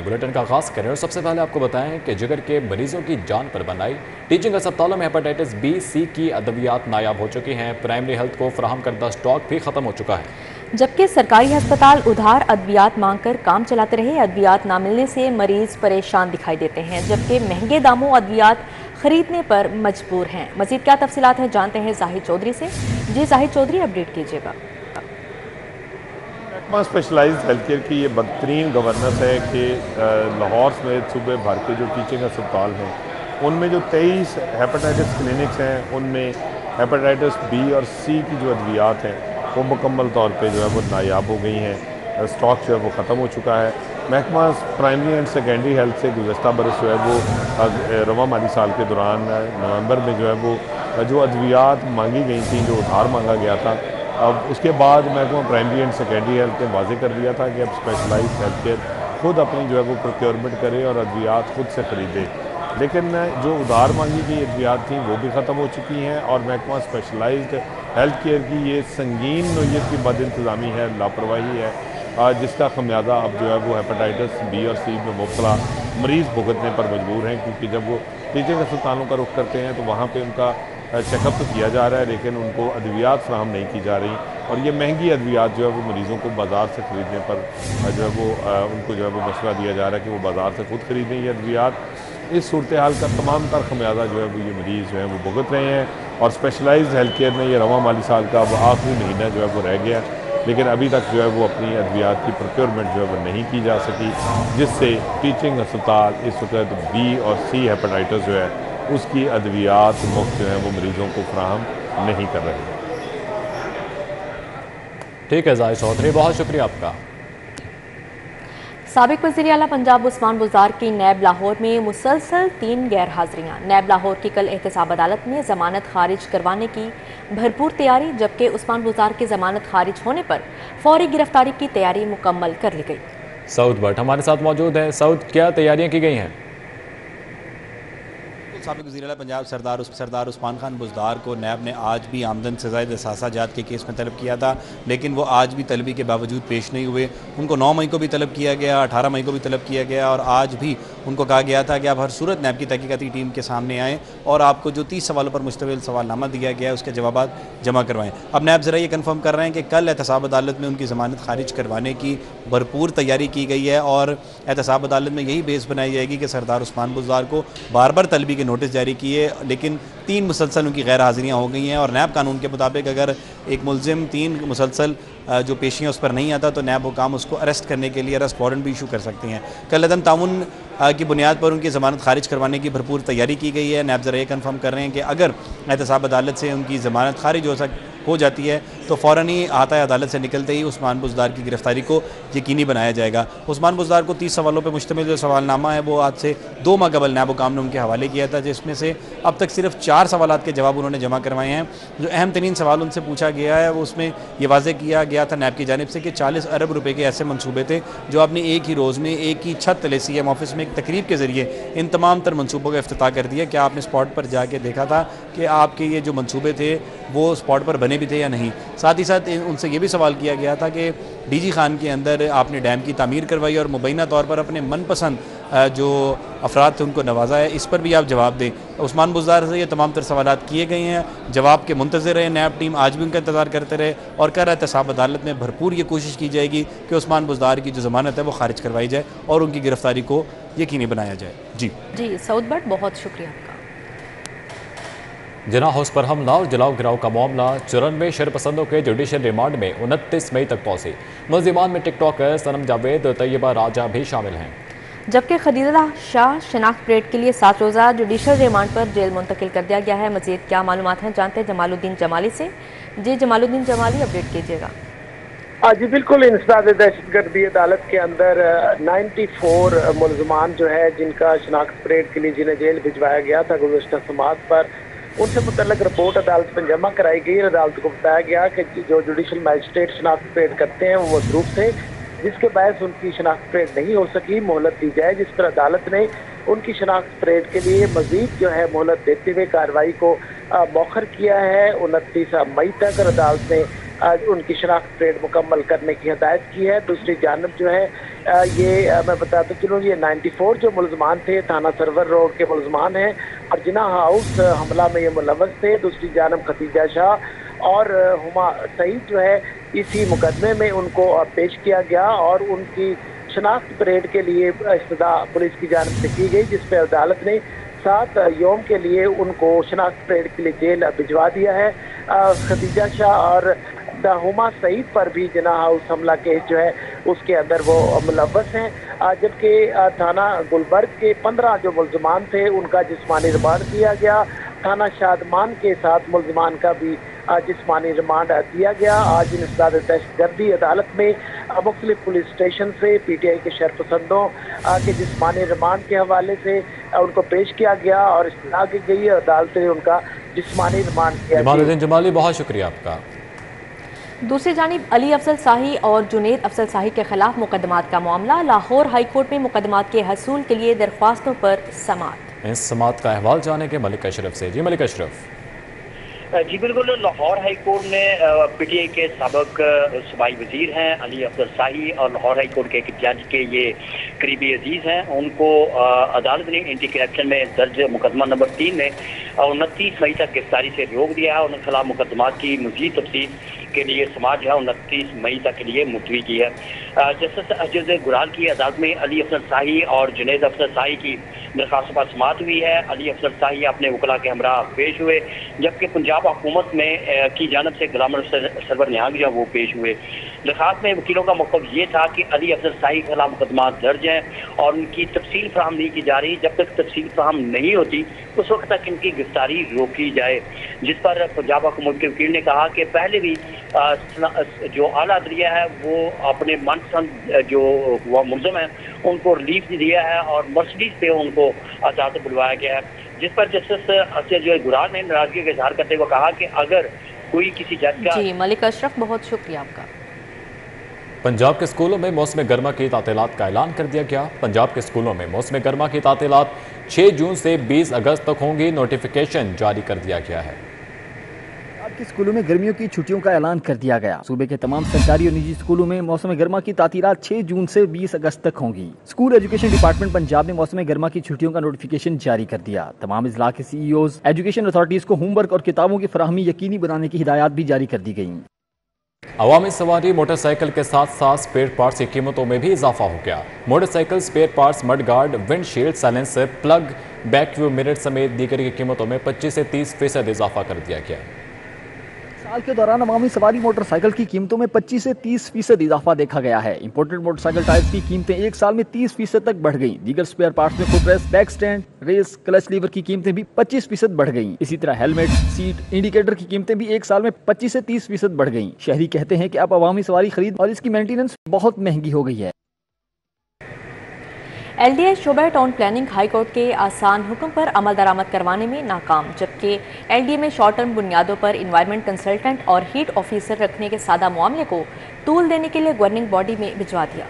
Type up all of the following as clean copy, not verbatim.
Bulletin का आगाज करें और सबसे पहले आपको बताएं कि जिगर के मरीजों की जान पर बनाई टीचिंग अस्पतालों में हेपेटाइटिस बी सी की अद्वियात नायाब हो चुकी हैं। प्राइमरी हेल्थ को फराहम करदा स्टॉक भी खत्म हो चुका है, जबकि सरकारी अस्पताल उधार अद्वियात मांगकर काम चलाते रहे। अद्वियात ना मिलने से मरीज परेशान दिखाई देते हैं, जबकि महंगे दामों अद्वियात खरीदने पर मजबूर हैं। मजीद क्या तफसीलात हैं जानते हैं जाहिद चौधरी से। जी जाहिद चौधरी, अपडेट कीजिएगा। महकमा स्पेशलाइज्ड हेल्थ केयर की ये बदतरीन गवर्नेंस है कि लाहौर समेत सूबे भर के जो टीचिंग अस्पताल हैं उनमें जो 23 हेपेटाइटिस क्लिनिक्स हैं उनमें हेपेटाइटिस बी और सी की जो अद्वियात हैं वो मुकम्मल तौर पे जो है वो नायाब हो गई हैं। स्टॉक जो है वो ख़त्म हो चुका है। महकमा प्राइमरी एंड सेकेंडरी हेल्थ से गुज़श्ता बरस जो है वो रवा माली साल के दौरान नवंबर में जो है वो जो अद्वियात मांगी गई थी, जो उधार मांगा गया था, अब उसके बाद महकमा प्राइमरी एंड सेकेंडरी हेल्थ ने वाजे कर दिया था कि अब स्पेशलाइज्ड हेल्थ केयर खुद अपनी जो है वो प्रोक्योरमेंट करे और अद्वियात खुद से ख़रीदे। लेकिन जो उधार मांगी गई अद्वियात थी वो भी ख़त्म हो चुकी हैं और महकमा स्पेशलाइज्ड हेल्थ केयर की ये संगीन नोयत की बद इंतज़ामी है, लापरवाही है, जिसका खमियाजा अब जो है वो हेपेटाइटिस बी और सी में मुब्तला मरीज़ भुगतने पर मजबूर हैं। क्योंकि जब वो टीचिंग अस्पतालों का रुख करते हैं तो वहाँ पर उनका चेकअप तो किया जा रहा है लेकिन उनको अद्वियात फ्राहम नहीं की जा रही और ये महंगी अद्वियात जो है वो मरीज़ों को बाज़ार से ख़रीदने पर जो है वो उनको जो है वो मशवरा दिया जा रहा है कि वो बाज़ार से खुद ख़रीदें ये अद्वियात। इस सूरत हाल का तमाम तर खमियाजा जो है वो ये मरीज़ जो है वो भुगत रहे हैं और स्पेशलाइज्ड हेल्थ केयर में ये रवा माली साल का आखिरी महीना जो है वो रह गया, लेकिन अभी तक जो है वो अपनी अद्वियात की प्रोक्योरमेंट जो है वो नहीं की जा सकी, जिससे टीचिंग अस्पताल इस वक्त बी और सी हेपेटाइटिस जो है उसकी अद्वियात मुफ्त जो है वो मरीज़ों को फराहम नहीं कर रहे हैं। ठीक है जाहिद चौधरी, बहुत शुक्रिया आपका। साबिक वज़ीर आला पंजाब उस्मान बुज़दार की नैब लाहौर में मुसलसल 3 गैर हाजिरियाँ। नैब लाहौर की कल एहतसाब अदालत में ज़मानत खारिज करवाने की भरपूर तैयारी, जबकि उस्मान बुज़दार की ज़मानत खारिज होने पर फौरी गिरफ्तारी की तैयारी मुकम्मल कर ली गई। सऊद भट्ट हमारे साथ मौजूद हैं। सऊद, क्या तैयारियां की गई हैं? साबिक वज़ीर-ए-आला पंजाब सरदार उस्मान खान बुज़दार को नैब ने आज भी आमदन से ज़ायद असासा जात के केस में तलब किया था, लेकिन वो आज भी तलबी के बावजूद पेश नहीं हुए। उनको 9 मई को भी तलब किया गया, 18 मई को भी तलब किया गया और आज भी उनको कहा गया था कि आप हर सूरत नैब की तहकीकाती टीम के सामने आएँ और आपको जो 30 सवालों पर मुश्तमिल सवालनामा दिया गया है उसके जवाब जमा करवाएँ। अब नैब ज़रा ये कन्फर्म कर रहे हैं कि कल एहतसाब अदालत में उनकी ज़मानत खारिज करवाने की भरपूर तैयारी की गई है और एहतसाब अदालत में यही बेस बनाई जाएगी कि सरदार उस्मान बुज़दार को बार बार तलबी के नोटिस जारी किए, लेकिन 3 मुसलसल उनकी गैर हाज़िरियाँ हो गई हैं और नैब कानून के मुताबिक अगर एक मुलजिम 3 मुसलसल जो पेशियाँ उस पर नहीं आता तो नैब हुकाम उसको अरेस्ट करने के लिए अरेस्ट वारंट भी इशू कर सकती हैं। कल अदम ताउन की बुनियाद पर उनकी ज़मानत खारिज करवाने की भरपूर तैयारी की गई है। नैब ज़रा ये कन्फर्म कर रहे हैं कि अगर एहतसाब अदालत से उनकी ज़मानत खारिज हो जाती है तो फ़ौरन ही आता अदालत से निकलते ही उस्मान बुज़दार की गिरफ्तारी को यकीनी बनाया जाएगा। उस्मान बुज़दार को 30 सवालों पर मुश्तमिल जो सवालनामा है वो आज से 2 माह कबल नैब हुकाम ने उनके हवाले किया था, जिसमें से अब तक सिर्फ 4 सवालात के जवाब उन्होंने जमा करवाए हैं। जो अहम तरीन सवाल उनसे पूछा गया है वो उसमें ये वाज़े किया गया था नैब की जानिब से कि 40 अरब रुपये के ऐसे मनसूबे थे जो आपने एक ही रोज़ में एक ही छत तले सीएम ऑफिस में एक तकरीब के ज़रिए इन तमाम तर मनसूबों का इफ्तिताह कर दिया। क्या आपने स्पॉट पर जाके देखा था कि आपके ये जो मनसूबे थे वो स्पॉट पर बने भी थे या नहीं? साथ ही साथ उनसे ये भी सवाल किया गया था कि डीजी खान के अंदर आपने डैम की तामीर करवाई और मुबैना तौर पर अपने मनपसंद जो अफराद थे उनको नवाजा है, इस पर भी आप जवाब दें। उस्मान बुज़दार से ये तमाम तर सवालात किए गए हैं, जवाब के मुंतज़िर रहे नैब टीम, आज भी उनका इंतज़ार करते रहे और कह रहा है एहतसाब अदालत में भरपूर ये कोशिश की जाएगी कि उस्मान बुज़दार की जो ज़मानत है वो खारिज करवाई जाए और उनकी गिरफ्तारी को यकीनी बनाया जाए। जी सऊद भट्ट, बहुत शुक्रिया आपका। जना हाउस पर हमला और जलाओ गिराव का मामला 94 शरपसंदों के जुडिशल रिमांड में 29 मई तक पहुंची। मुलजिमान में टिकटॉकर सनम जावेद और तैयबा राजा भी शामिल हैं, जबकि खदीजा शाह शनाख्त परेड के लिए 7 रोज़ा जुडिशल रिमांड पर जेल मुंतकिल कर दिया गया है। मजीद क्या मालूमात हैं जानते हैं जमालुद्दीन जमाली से। जी जमालुद्दीन जमाली, अपडेट कीजिएगा। जी बिल्कुल, इंसदाद दहशतगर्दी अदालत के अंदर 94 मुलजमान जो है जिनका शनाख्त परेड के लिए जिन्हें जेल भिजवाया गया था गुज़श्ता समात पर, उनसे मुतल्लिक रिपोर्ट अदालत में जमा कराई गई। अदालत को बताया गया कि जो जुडिशल मजिस्ट्रेट शनाख्त परेड करते हैं वो मसरूफ थे, जिसके बायस उनकी शनाख्त परेड नहीं हो सकी। मोहलत दी जाए, जिस पर अदालत ने उनकी शनाख्त परेड के लिए मजीद जो है मोहलत देते हुए कार्रवाई को मौखर किया है 29 मई तक। और अदालत ने उनकी शनाख्त परेड मुकम्मल करने की हिदायत की है। दूसरी जानब जो है मैं बताता चलूँ, ये 94 जो मुलजमान थे थाना सरवर रोड के मुलजमान हैं और जिना हाउस हमला में ये मुलव्वस थे। दूसरी जानब खतीजा शाह और हुमा सईद जो है इसी मुकदमे में उनको पेश किया गया और उनकी शनाख्त परेड के लिए इस्तदा पुलिस की जानब से की गई, जिसपे अदालत ने 7 योम के लिए उनको शनाख्त परेड के लिए जेल भिजवा दिया है। खतीजा शाह और हुमा सईद पर भी जिना हाउस हमला केस जो है उसके अंदर वो मुलव्वस हैं, जबकि थाना गुलबर्ग के 15 जो मुलजमान थे उनका जिस्मानी रिमांड दिया गया। थाना शादमान के 7 मुलजमान का भी जिस्मानी रिमांड दिया गया। आज इंसदाद दहशतगर्दी अदालत में मुख्तलिफ पुलिस स्टेशन से PTI के शरपसंदों के जिस्मानी रिमांड के हवाले से उनको पेश किया गया और इस्तदा की गई। अदालत ने उनका जिस्मानी रिमांड किया। जमालुद्दीन जमाली, बहुत शुक्रिया आपका। दूसरी जानिब अली अफजल शाही और जुनैद अफजल शाही के खिलाफ मुकदमात का मामला। लाहौर हाई कोर्ट में मुकदमात के हसूल के लिए दरख्वास्तों पर समाअत। इस समाअत का अहवाल जानेंगे मलिक अशरफ से। जी मलिक अशरफ। जी बिल्कुल, लाहौर हाई कोर्ट ने PTI के साबिक सूबाई वजीर हैं अली अफजल शाही और लाहौर हाई कोर्ट के एक जज के ये करीबी अजीज हैं, उनको अदालत ने एंटी करप्शन में दर्ज मुकदमा नंबर 3 में 29 मई तक गिरफ्तारी से रोक दिया है। उनके खिलाफ मुकदमात की मजीद तफसील के लिए समाअत जो है 29 मई तक के लिए मुलतवी की है। जस्टिस अजज गुराल की अदालत में अली अफजल शाही और जुनैद अफजल शाही की दरखास्तों पर समाअत हुई है। अली अफजल शाही अपने वकला के हमरा पेश हुए, जबकि पंजाब हुकूमत में की जानब से गुलाम सरवर निहाग जो वो पेश हुए। दरखास्त में वकीलों का मकसद ये था कि अली अफजल शाही के खिलाफ मुकदमा दर्ज हैं और उनकी तफसील फराहम नहीं की जा रही। जब तक तफसील फराहम नहीं होती उस वक्त तक इनकी गिरफ्तारी रोकी जाए, जिस पर पंजाब हुकूमत के वकील ने कहा कि पहले भी जो आला अदलिया है वो अपने मनपसंद जो मुलजम है उनको रिलीफ दिया है और मर्सिडीज पे उनको अदालत बुलवाया गया है, जिस पर जस्टिस अजय गुराल ने नाराजगी का इजहार करते हुए कहा कि अगर कोई किसी जज का। जी मलिक अशरफ, बहुत शुक्रिया आपका। पंजाब के स्कूलों में मौसम गर्मा की तातीलात का ऐलान कर दिया गया। पंजाब के स्कूलों में मौसम गर्मा की तातीलात 6 जून से 20 अगस्त तक होंगी। नोटिफिकेशन जारी कर दिया गया है। के स्कूलों में गर्मियों की छुट्टियों का ऐलान कर दिया गया। सूबे के तमाम सरकारी और निजी स्कूलों में मौसम गर्मा की तातीलात 6 जून से 20 अगस्त तक होंगी। स्कूल एजुकेशन डिपार्टमेंट पंजाब ने मौसम गर्मा की छुट्टियों का नोटिफिकेशन जारी कर दिया। तमाम इजला के CEOs, एजुकेशन अथॉरिटीज को होमवर्क और किताबों की फराहमी यकीनी बनाने की हिदायत भी जारी कर दी गई। अवामी सवारी मोटरसाइकिल के साथ साथ स्पेयर पार्ट्स की कीमतों में भी इजाफा हो गया। Motorcycle spare parts, mudguard, windshield, silencer, plug, back view mirror समेत दीगर की कीमतों में 25 से 30% इजाफा कर दिया गया। साल के दौरान अवामी सवारी मोटरसाइकिल की कीमतों में 25 से 30% इजाफा देखा गया है। इंपोर्टेड मोटरसाइकिल टायर्स की कीमतें एक साल में 30% तक बढ़ गईं। दीगर स्पेयर पार्ट्स में footrest, back stand, race, clutch lever की कीमतें भी 25% बढ़ गईं। इसी तरह हेलमेट, सीट, इंडिकेटर की कीमतें भी एक साल में 25 से 30% बढ़ गईं। शहरी कहते हैं कि अब अवामी सवारी खरीद और इसकी मेंटेनेंस बहुत महंगी हो गई है। LDA शोबा टाउन प्लानिंग हाई कोर्ट के आसान हुक्म पर अमल दरामद करवाने में नाकाम, जबकि LDA में शॉर्ट टर्म बुनियादों पर इन्वायरमेंट कंसल्टेंट और हीट ऑफिसर रखने के सादा मामले को तूल देने के लिए गवर्निंग बॉडी में भिजवा दिया।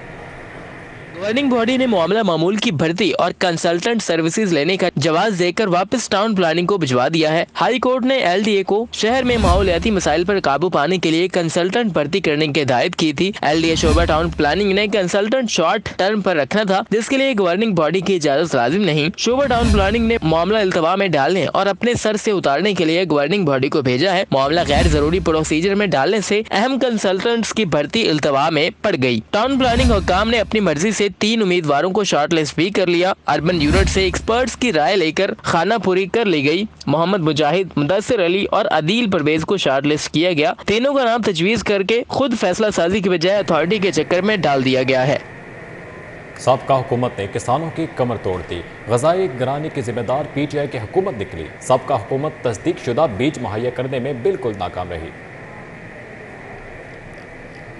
गवर्निंग बॉडी ने मामला मामूल की भर्ती और कंसल्टेंट सर्विसेज लेने का जवाब देकर वापस टाउन प्लानिंग को भिजवा दिया है। हाई कोर्ट ने LDA को शहर में माहौलियाती मसाइल पर काबू पाने के लिए कंसल्टेंट भर्ती करने की हिदायत की थी। LDA शोबा टाउन प्लानिंग ने कंसल्टेंट शॉर्ट टर्म पर रखना था, जिसके लिए गवर्निंग बॉडी की इजाजत लाजिम नहीं। शोबा टाउन प्लानिंग ने मामला इल्तवा में डालने और अपने सर से उतारने के लिए गवर्निंग बॉडी को भेजा है। मामला गैर जरूरी प्रोसीजर में डालने से अहम कंसल्टेंट्स की भर्ती इल्तवा में पड़ गई। टाउन प्लानिंग हुक्काम ने अपनी मर्जी से 3 उम्मीदवारों को शॉर्टलिस्ट भी कर लिया। अर्बन यूनिट से एक्सपर्ट्स की राय लेकर खानापुरी कर ली गई। मोहम्मद मुजाहिद, मुदस्सिर अली और अदील परवेज को शॉर्टलिस्ट किया गया। तीनों का नाम तजवीज करके खुद फैसला साजी की बजाय अथॉरिटी के चक्कर में डाल दिया गया है। साबका हुकूमत ने किसानों की कमर तोड़ दी। ग़ज़ाई गिरानी की जिम्मेदार PTI की हुकूमत निकली। साबका हुकूमत तस्दीक शुदा बीज मुहैया करने में बिल्कुल नाकाम रही।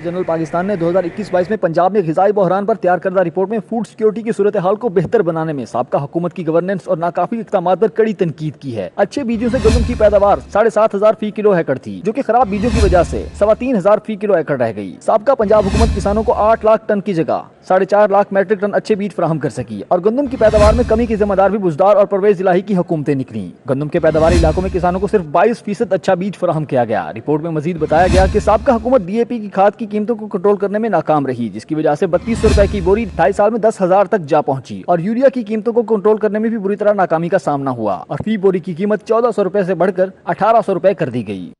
जनरल पाकिस्तान ने 2021-22 में पंजाब में ग़िज़ाई बहरान पर तैयार करदा रिपोर्ट में फूड सिक्योरिटी की सूरत हाल को बेहतर बनाने में साबका हुकूमत की गवर्नेंस और नाकाफी इक़दाम पर कड़ी तनकीद की है। अच्छे बीजों से गंदम की पैदावार 7,500 फी किलो एकड़ थी, जो कि खराब बीजों की वजह से 3,500 फी किलो एकड़ रह गई। साबका पंजाब हुकूमत किसानों को 8 लाख टन की जगह 4.5 लाख मेट्रिक टन अच्छे बीज फराहम कर सकी और गंदम की पैदावार में कमी की जिम्मेदार भी बुज़दार और परवेज इलाही की हुकूमतें निकली। गंदम के पैदावारी इलाकों में किसानों को सिर्फ 22% अच्छा बीज फराहम किया गया। रिपोर्ट में मजीद बताया गया कि साबका हुकूमत DAP की खाद की कीमतों को कंट्रोल करने में नाकाम रही, जिसकी वजह से 3200 रुपए की बोरी 2.5 साल में 10,000 तक जा पहुंची और यूरिया की कीमतों को कंट्रोल करने में भी बुरी तरह नाकामी का सामना हुआ और फी बोरी की कीमत 1400 रुपए से बढ़कर 1800 रुपए कर दी गई।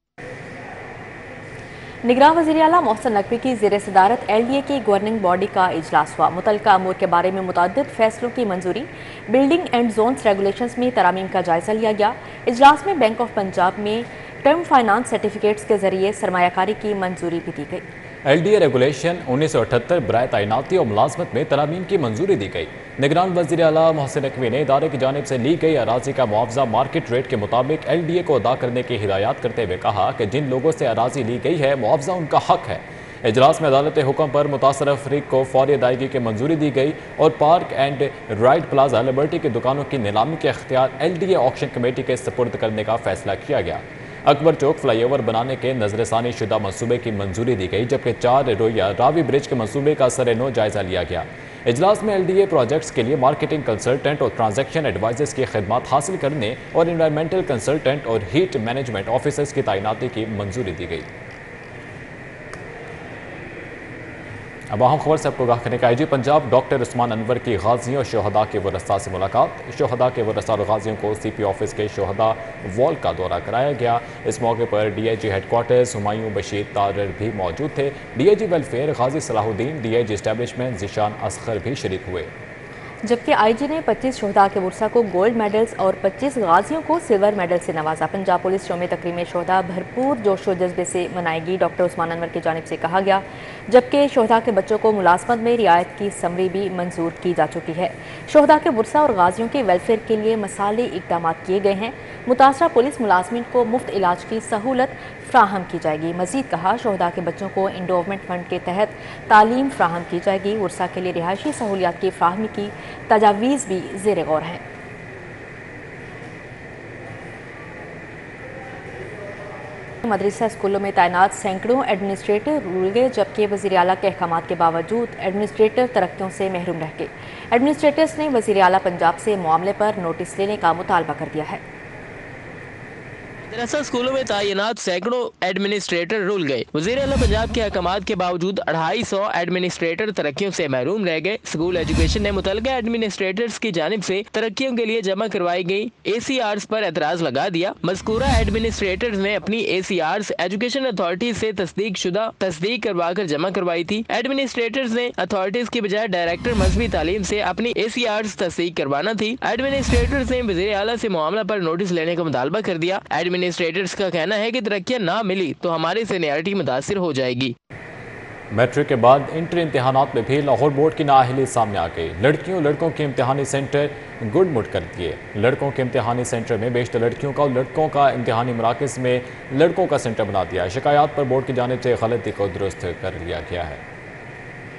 निगरान वज़ीर आला मोहसिन नकवी की ज़ेर सदारत LDA की गवर्निंग बॉडी का इजलास हुआ। मुतल्लिका अमूर के बारे में मुतअद्दिद फैसलों की मंजूरी, बिल्डिंग एंड जोन्स रेगुलेशंस में तरमीम का जायजा लिया गया। इजलास में बैंक ऑफ पंजाब में टर्म फाइनेंस सर्टिफिकेट्स के जरिए सरमायाकारी की मंजूरी भी दी गई। LDA रेगुलेशन 1978 बराए तैनाती और मुलाजमत में तरमीम की मंजूरी दी गई। निगरान वज़ीर आला मोहसिन नकवी ने इदारे की जानिब से ली गई अराजी का मुआवजा मार्केट रेट के मुताबिक LDA को अदा करने की हिदायत करते हुए कहा कि जिन लोगों से अराजी ली गई है मुआवजा उनका हक है। इजलास में अदालत हुक्म पर मुतासर अफरीक को फौरी अदायगी की मंजूरी दी गई और park and ride plaza liberty की दुकानों की नीलामी के अख्तियार LDA ऑक्शन कमेटी के सपुर्द करने का फैसला किया गया। अकबर चौक फ्लाईओवर बनाने के नजरसानी शुदा मंसूबे की मंजूरी दी गई, जबकि 4 रोया रावी ब्रिज के मंसूबे का सर-ए-नौ जायजा लिया गया। इजलास में LDA प्रोजेक्ट्स के लिए मार्केटिंग कंसल्टेंट और ट्रांजैक्शन एडवाइजर्स की खिदमत हासिल करने और इन्वायरमेंटल कंसल्टेंट और हीट मैनेजमेंट ऑफिसर्स की तैनाती की मंजूरी दी गई। अब अहम खबर से आपको आगाह करने का IG पंजाब डॉक्टर उस्मान अनवर की गाजियों और शोहदा के वरसा से मुलाकात। शोहदा के वरसा और गाजियों को CP ऑफिस के शोहदा वॉल का दौरा कराया गया। इस मौके पर DIG हेडक्वार्टर्स हुमायूं बशीर तारर भी मौजूद थे। DIG वेलफेयर गाजी सलाहुद्दीन, DIG इस्टेब्लिशमेंट ज़ीशान असगर भी शरीक हुए। जबकि IG ने 25 शोहदा के वर्सा को गोल्ड मेडल्स और 25 गाजियों को सिल्वर मेडल से नवाजा। पंजाब पुलिस यौम तकरीम शोहदा भरपूर जोशो जज्बे से मनाएगी, डॉक्टर उस्मान अनवर की जानिब से कहा गया। जबकि शोहदा के बच्चों को मुलाजमत में रियायत की समरी भी मंजूर की जा चुकी है। शोहदा के वर्सा और गाजियों के वेलफेयर के लिए मसाले इकदाम किए गए हैं। मुतासरा पुलिस मुलाजमीन को मुफ्त इलाज की सहूलत फ्राहम की जाएगी। मजीद कहा, शोहदा के बच्चों को इंडोवमेंट फंड के तहत तालीम फ्राहम की जाएगी। वर्सा के लिए रिहायशी सहूलियात की फ्राहमी की तजावीज़ भी ज़ेर गौर हैं। मदरसा स्कूलों में तैनात सैकड़ों एडमिनिस्ट्रेटर रुल गए, जबकि वज़ीर आला के अहकामात के बावजूद एडमिनिस्ट्रेटर तरक्कियों से महरूम रह गए। एडमिनिस्ट्रेटर्स ने वज़ीर आला पंजाब से मामले पर नोटिस लेने का मुतालबा कर दिया है। मदरसा स्कूलों में तैनात सैकड़ों एडमिनिस्ट्रेटर रुल गए। वज़ीर आला पंजाब के अहकामात के बावजूद 250 एडमिनिस्ट्रेटर तरक्कियों से महरूम रह गए। स्कूल एजुकेशन ने मुतल्लिका एडमिनिस्ट्रेटर्स की जानिब से तरक्कियों के लिए जमा करवाई गई ACRs पर एतराज लगा दिया। मज़कूरा एडमिनिस्ट्रेटर्स ने अपनी ACRs एजुकेशन अथॉरिटी से तस्दीक करवा कर जमा करवाई थी। एडमिनिस्ट्रेटर्स ने अथॉरिटीज की बजाय डायरेक्टर मजहबी तालीम से अपनी ACRs तस्दीक करवाना थी। एडमिनिस्ट्रेटर्स ने वज़ीर आला से मामला पर नोटिस लेने का मुतालबा कर दिया। एडमिनिस्ट्रेटर्स का कहना है कि तरक्कियां ना मिली तो हमारी सीनियरिटी मुतासिर हो जाएगी। मैट्रिक के बाद इंटर इम्तहानात में भी लाहौर बोर्ड की नाअहली सामने आ गई। लड़कियों लड़कों के इम्तहानी सेंटर गुडमुड कर दिए। लड़कों के इम्तहानी सेंटर में बेशतर लड़कियों का और लड़कों का इम्तहानी मराकज़ में लड़कों का सेंटर बना दिया। शिकायत पर बोर्ड की जानिब से गलती को दुरुस्त कर लिया गया है।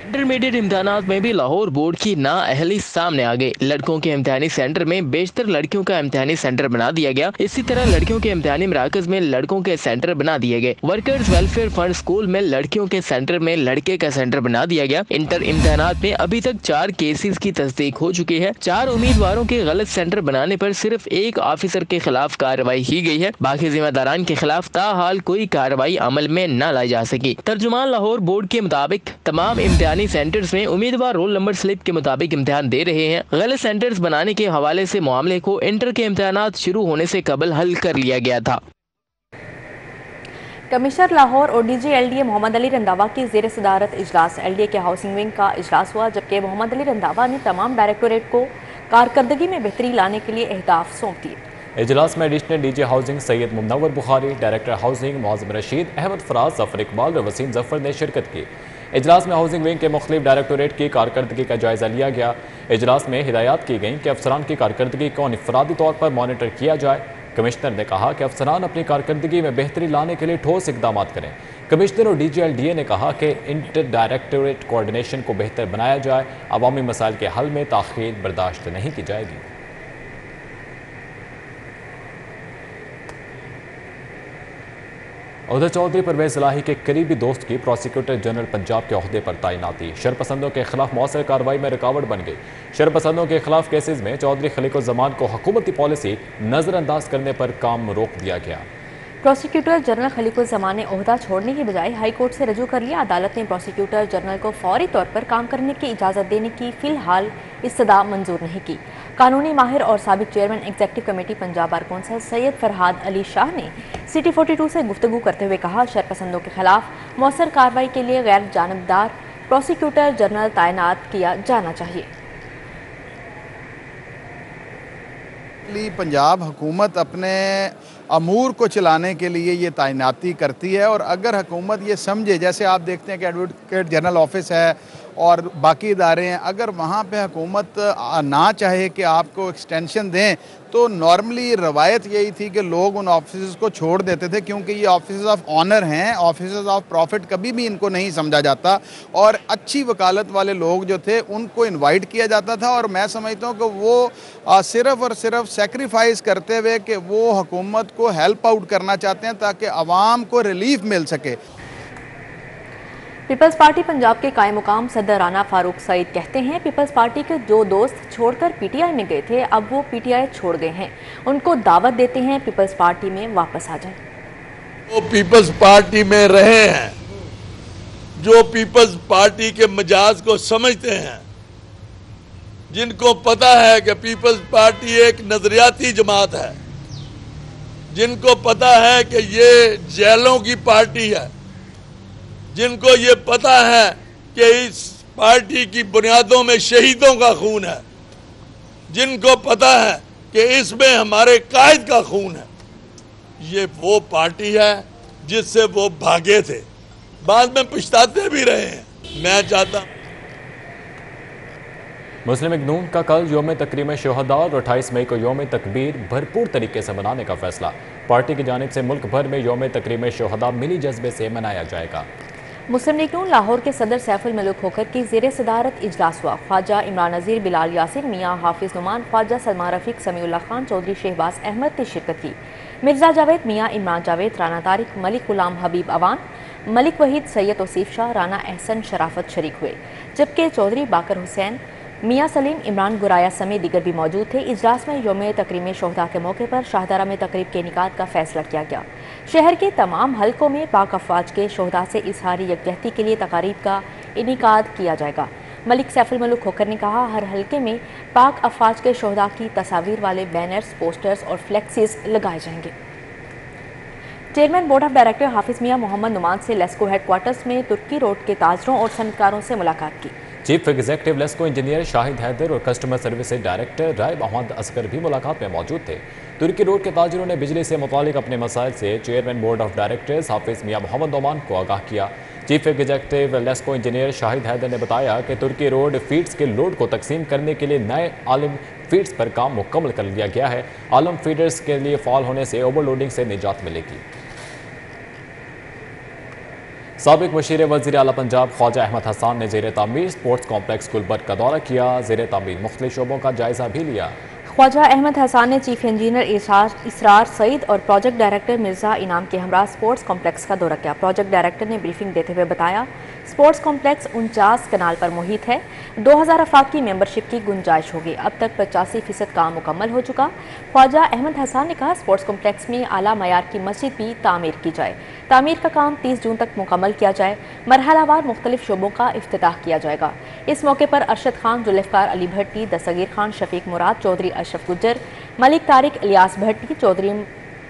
इंटरमीडिएट इम्तहानात में भी लाहौर बोर्ड की नाअहली सामने आ गई। लड़कों के इम्तहानी सेंटर में बेशतर लड़कियों का इम्तहानी सेंटर बना दिया गया। इसी तरह लड़कियों के इम्तहानी मराकज में लड़कों के सेंटर बना दिए गए। वर्कर्स वेलफेयर फंड स्कूल में लड़कियों के सेंटर में लड़के का सेंटर बना दिया गया। इंटर इम्तहानात में अभी तक 4 केसेस की तस्दीक हो चुकी है। 4 उम्मीदवारों के गलत सेंटर बनाने पर सिर्फ एक ऑफिसर के खिलाफ कार्रवाई की गई है। बाकी जिम्मेदारान के खिलाफ ताहाल कोई कार्रवाई अमल में न लाई जा सकी। तर्जुमान लाहौर बोर्ड के मुताबिक तमाम इम्तहानी सेंटर्स में उम्मीदवार रोल नंबर स्लिप के मुताबिक इम्तिहान दे रहे हैं। गलत सेंटर्स बनाने के हवाले से मामले को इंटर के इम्तिहानात शुरू होने से कबल हल कर लिया गया था। कमिश्नर लाहौर और DG LDA मोहम्मद अली रंधावा की ज़ेर सदारत इजलास LDA के हाउसिंग विंग का इजलास हुआ, जबकि मोहम्मद अली रंधावा ने तमाम डायरेक्टोरेट को कारकर्दगी में बेहतरी लाने के लिए अहदाफ सौंप दिए। इजलास में additional DG housing Syed Munawwar Bukhari, director housing Mauzam Rashid, Ahmed Faraz, Zafar Iqbal और वसीम जफर ने शिरकत की। इजलास में हाउसिंग विंग के मुख्तलिफ डायरेक्टोरेट की कारकर्दगी का जायजा लिया गया। इजलास में हिदायत की गई कि अफसरान की कारकर्दगी को इनफरादी तौर पर मॉनिटर किया जाए। कमिश्नर ने कहा कि अफसरान अपनी कारकर्दगी में बेहतरी लाने के लिए ठोस इकदाम करें। कमिश्नर और DGLDA ने कहा कि इंटर डायरेक्टरेट कोऑर्डिनेशन को बेहतर बनाया जाए, अवामी मसाइल के हल में ताख़ीर बर्दाश्त नहीं की जाएगी। उधर चौधरी परवेज इलाही के करीबी दोस्त की प्रोसिक्यूटर जनरल पंजाब के ओहदे पर तैनाती शरपसंदों के खिलाफ मौसर कार्रवाई में रुकावट बन गई। शरपसंदों के खिलाफ केसेस में चौधरी खलीकुज़्ज़मान को हुकूमती पॉलिसी नज़रअंदाज करने पर काम रोक दिया गया। प्रोसिक्यूटर जनरल खलीकुज़्ज़मान ने ओहदा छोड़ने की बजाय हाई कोर्ट से रजू कर लिया। अदालत ने प्रोसिक्यूटर जनरल को फौरी तौर पर काम करने की इजाज़त देने की फिलहाल इस्तदा मंजूर नहीं की। कानूनी माहिर और साबिक chairman executive committee Punjab bar council Syed Farhad Ali Shah ने सिटी 42 से गुफ्तगू करते हुए कहा, शरपसंदों के खिलाफ मौसर कार्रवाई के लिए गैर जानबदार प्रोसिक्यूटर जनरल तैनात किया जाना चाहिए। पंजाब हुकूमत अपने अमूर को चलाने के लिए ये तैनाती करती है, और अगर हुकूमत ये समझे, जैसे आप देखते हैं कि एडवोकेट जनरल ऑफिस है और बाकी इदारे हैं, अगर वहाँ पे हुकूमत ना चाहे कि आपको एक्सटेंशन दें, तो नॉर्मली रवायत यही थी कि लोग उन ऑफिस को छोड़ देते थे, क्योंकि ये ऑफिस ऑफ ऑनर हैं, ऑफिस ऑफ प्रॉफिट कभी भी इनको नहीं समझा जाता, और अच्छी वकालत वाले लोग जो थे उनको इनवाइट किया जाता था। और मैं समझता हूँ कि वो सिर्फ़ और सिर्फ सेक्रीफाइस करते हुए कि वो हुकूमत को हेल्प आउट करना चाहते हैं ताकि आवाम को रिलीफ मिल सके। पीपल्स पार्टी पंजाब के कायम मुकाम सदर राना फारूक सईद कहते हैं, पीपल्स पार्टी के जो दोस्त छोड़कर PTI में गए थे अब वो PTI छोड़ गए हैं, उनको दावत देते हैं पीपल्स पार्टी में वापस आ जाएं। वो पीपल्स पार्टी में रहे हैं, जो पीपल्स पार्टी के मिजाज को समझते हैं, जिनको पता है कि पीपल्स पार्टी एक नजरियाती जमात है, जिनको पता है कि ये जेलों की पार्टी है, जिनको ये पता है कि इस पार्टी की बुनियादों में शहीदों का खून है, जिनको पता है कि इसमें हमारे कायद का खून है, ये वो पार्टी है जिससे वो भागे थे, बाद में पछताते भी रहे हैं। मैं चाहता मुस्लिम लीग नून का कल यौम तकरीम शुहदा और 28 मई को यौम तकबीर भरपूर तरीके से मनाने का फैसला। पार्टी की जानिब से मुल्क भर में यौम तकरीम शुहदा मिली जज्बे से मनाया जाएगा। मुस्लिम लीग नून लाहौर के सदर सैफुल मलूक होकर की ज़ेर सदारत इजलास हुआ। ख्वाजा इमरान नज़ीर, बिलाल यासिर, मियाँ हाफिज नुमान, ख्वाजा सलमान रफीक, समीउल्लाह खान, चौधरी शहबाज अहमद ने शिरकत की। मिर्जा जावेद, मियाँ इमरान जावेद, राना तारिक, मलिक गुलाम हबीब अवान, मलिक वहीद, सैयद तौसीफ शाह, राना अहसन शराफत शरीक हुए, जबकि चौधरी बाकर हुसैन, मियाँ सलीम, इमरान गुराया समेत दीगर भी मौजूद थे। इजलास में यौम तकरीम शुहदा के मौके पर शाहदरा में तकरीब के इनेकाद का फैसला किया गया। शहर के तमाम हलकों में पाक अफवाज के शुहदा से इजहारी यकजहती के लिए तकारीब का इनेकाद किया जाएगा। मलिक सैफुल मलूक होकर ने कहा, हर हलके में पाक अफवाज के शुहदा की तस्वीर वाले बैनर्स, पोस्टर्स और फ्लेक्सीज लगाए जाएंगे। चेयरमैन बोर्ड ऑफ डायरेक्टर हाफिज मियाँ मोहम्मद नुमान से लेस्को हेडक्वार्टर्स में तुर्की रोड के ताजरों और सनकारों से मुलाकात की। Chief executive LESCO engineer Shahid Haider और customer services director Rai Mohammad Asghar भी मुलाकात में मौजूद थे। तुर्की रोड के ताजरों ने बिजली से मुतालिक अपने मसाइल से chairman board of directors Hafiz Mian Mohammad Nauman को आगाह किया। Chief executive LESCO engineer Shahid Haider ने बताया कि तुर्की रोड फीड्स के लोड को तकसीम करने के लिए नए आलम फीड्स पर काम मुकम्मल कर लिया गया है। आलम फीडर्स के लिए फाल होने से ओवरलोडिंग से निजात मिलेगी। साबिक वज़ीर वज़ीर आला पंजाब ख्वाजा अहमद हसन ने ज़ेर तामीर स्पोर्ट्स कॉम्प्लेक्स गुलबर्ग का दौरा किया। ज़ेर तामीर मुख्तलिफ शोबों का जायजा भी लिया। ख्वाजा अहमद हसन ने चीफ इंजीनियर इसरार सईद और प्रोजेक्ट डायरेक्टर मिर्जा इनाम के हमरा स्पोर्ट्स कॉम्प्लेक्स का दौरा किया। प्रोजेक्ट डायरेक्टर ने ब्रीफिंग देते हुए बताया, स्पोर्ट्स कॉम्प्लेक्स 49 कनाल पर मुहित है। 2000 अफराद की मेंबरशिप की गुंजाइश होगी। अब तक 85% काम मुकम्मल हो चुका। ख्वाजा अहमद हसन ने कहा, स्पोर्ट्स कॉम्प्लेक्स में आला मयार की मस्जिद भी तामीर की जाए। तामीर का काम 30 जून तक मुकम्मल किया जाए। मरहलावार मुख्तलिफ शोबों का इफ्तिताह किया जाएगा। इस मौके पर अरशद खान, जुल्फ़िकार अली भट्टी, दस्तगीर खान, शफीक मुराद, चौधरी अशरफ गुज्जर, मलिक तारिक, इलियास भट्टी, चौधरी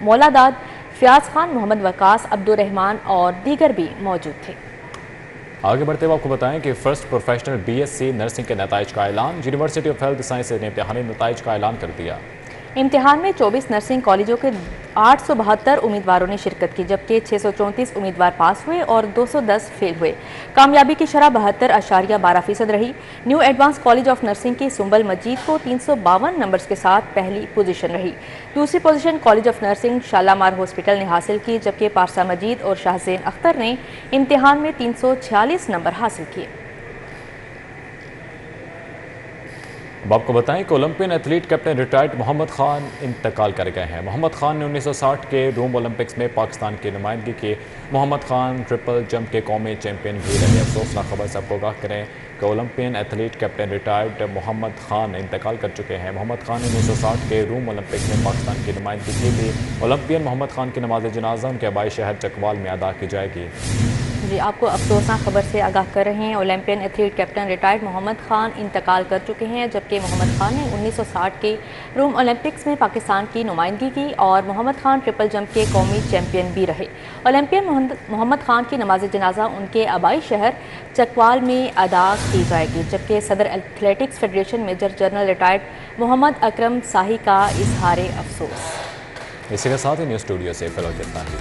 मौलादाद, फयाज खान, मोहम्मद वकास, अब्दुर्रहमान और दीगर भी मौजूद थे। आगे बढ़ते हुए आपको बताएं कि फर्स्ट प्रोफेशनल BSc नर्सिंग के नताइज का ऐलान। यूनिवर्सिटी ऑफ हेल्थ साइंसेज ने इम्तिहानी नताइज का ऐलान कर दिया। इम्तिहान में 24 नर्सिंग कॉलेजों के 872 उम्मीदवारों ने शिरकत की, जबकि 634 उम्मीदवार पास हुए और 210 फेल हुए। कामयाबी की शरह 72.12% रही। New advance college of nursing की सुंबल मजीद को 352 नंबर्स के साथ पहली पोजीशन रही। दूसरी position college of nursing Shalamar hospital ने हासिल की, जबकि पारसा मजीद और शाहजेन अख्तर ने इम्तिहान में 346 नंबर हासिल किए। अब आपको बताएं कि Olympian athlete captain retired Mohammad Khan इंतकाल कर गए हैं। मोहम्मद खान ने 1960 के रोम ओलंपिक्स में पाकिस्तान की नुमाइंदगी की। मोहम्मद खान ट्रिपल जंप के कौमी चैंपियन भी रहे। अफसोसनाक खबर से आपको आगाह करें कि Olympian athlete captain retired Mohammad Khan इंतकाल कर चुके हैं। मोहम्मद खान ने 1960 के रोम ओलंपिक्स में पाकिस्तान की नुमाइंदगी की थी। ओलंपियन मोहम्मद खान की नमाज जनाजा उनके आबाई शहर चकवाल में अदा की जाएगी। जी, आपको अफसोसनाक खबर से आगाह कर रहे हैं। Olympian athlete captain retired Mohammad Khan इंतकाल कर चुके हैं, जबकि मोहम्मद खान ने 1960 के रोम ओलंपिक्स में पाकिस्तान की नुमाइंदगी की और मोहम्मद खान ट्रिपल जंप के कौमी चैंपियन भी रहे। ओलंपियन मोहम्मद खान की नमाज जनाजा उनके आबाई शहर चकवाल में अदा की जाएगी, जबकि सदर athletics federation major general retired Mohammad Akram Shahi का इजहार अफसोस। इसी के साथ ही न्यूज़ स्टूडियो से फिलहाल इतना ही।